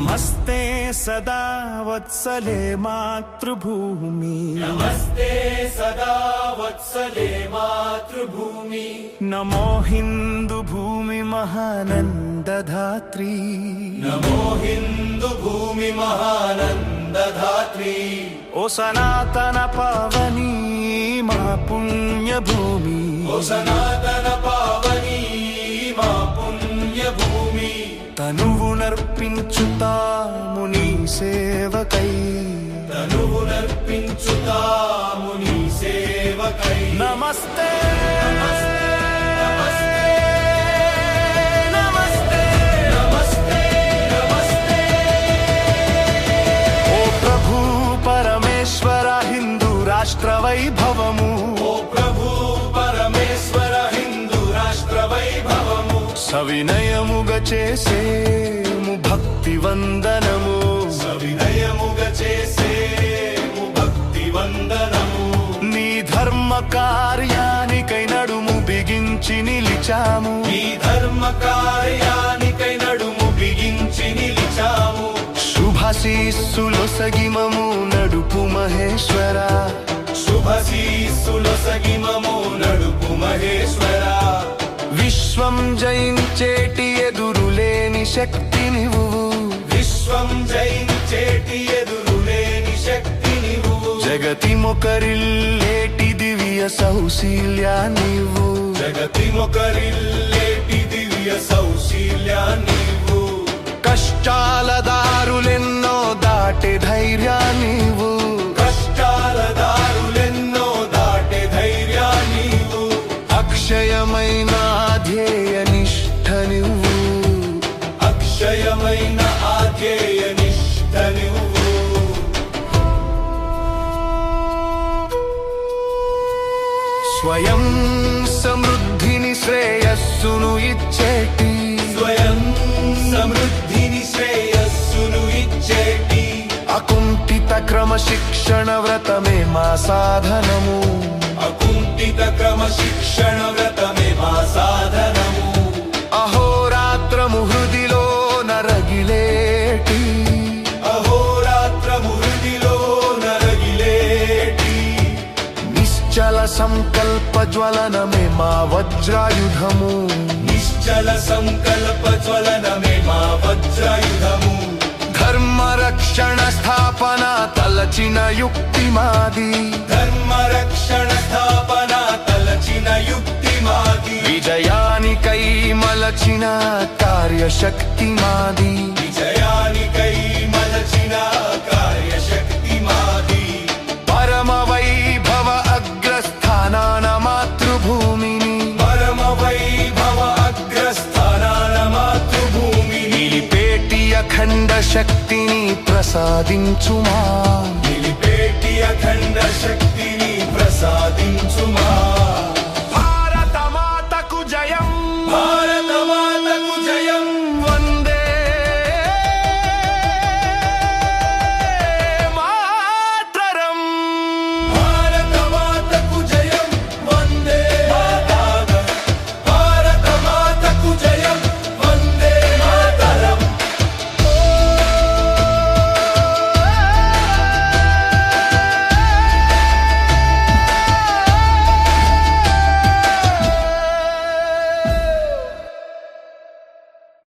नमस्ते सदा वत्सले मातृभूमि नमस्ते सदा वत्सले मातृभूमि नमो हिंदू भूमि महानंदधात्री नमो हिंदू भूमि महानंदधात्री ओ सनातन पावनी मा पुण्य भूमि ओ सनातन पावनी मा पुण्य भूमि तनुवुनर्पिंचुता मुनि सेवकै तनुवुनर्पिंचुता मुनि सेवकै नमस्ते రాష్ట్ర వైభవము ఓ ప్రభు పరమేశ్వర హిందూ రాష్ట్ర వైభవము సవినయముగా చేసేము భక్తి వందనము సవినయముగా చేసేము భక్తి వందనము నీ ధర్మ కార్యానికై నడుము బిగించి నిలిచాము నీ ధర్మ కార్యానికై నడుము బిగించి నిలిచాము శుభాశీస్సులొసగి మము నడుపు మహేశ్వర శుభాశీస్సులొసగి మము నడుపు మహేశ్వర విశ్వం జయించేటి ఎదురులేని శక్తి నీవు విశ్వం జయించేటి ఎదురులేని శక్తి నీవు జగతి మొకరిల్లేటి దివ్య సౌశీల్యా నీవు జగతి మొకరిల్లేటి దివ్య సౌశీల్యా నీవు కష్టాల దారులెన్నో దాటే ధైర్యా నీవు కష్టాల దారులెన్నో దాటే ధైర్యా నీవు అక్షయమైన ధ్యేయ నిష్ఠ నువ్వు అక్షయమైన ఆధ్యేయ నిష్ఠ నువ్వు స్వయం సమృద్ధిని శ్రేయస్సును ఇచ్చేటి స్వయం సమృద్ధిని శ్రేయస్సును ఇచ్చేటి అకుంఠిత క్రమశిక్షణ వ్రతమే మా సాధనము అకుంఠిత క్రమశిక్షణ వ్రతమే మా సాధనము అహోరాత్రము హృదిలో నరగిలేటి అహోరాత్రము హృదిలో నరగిలేటి నిశ్చల సంకల్ప జ్వలనమే మా వజ్రాయుధము నిశ్చల సంకల్ప జ్వలనమే మా వజ్రాయుధము ధర్మ రక్షణ స్థాపన తలచిన యుక్తి మాది ధర్మ రక్షణ స్థాపన తలచిన యుక్తి మాది విజయానికై మలచిన కార్యశక్తి మాది విజయానికై మలచిన కార్యశక్తి మాది పరమ వైభవ అగ్రస్థానాన మాతృభూమిని పరమ వైభవ అగ్రస్థానాన మాతృభూమిని నిలిపేటి అఖండ శక్తిని ప్రసాదించుమా నిలిపేటి అఖండ శక్తిని ప్రసాదించుమా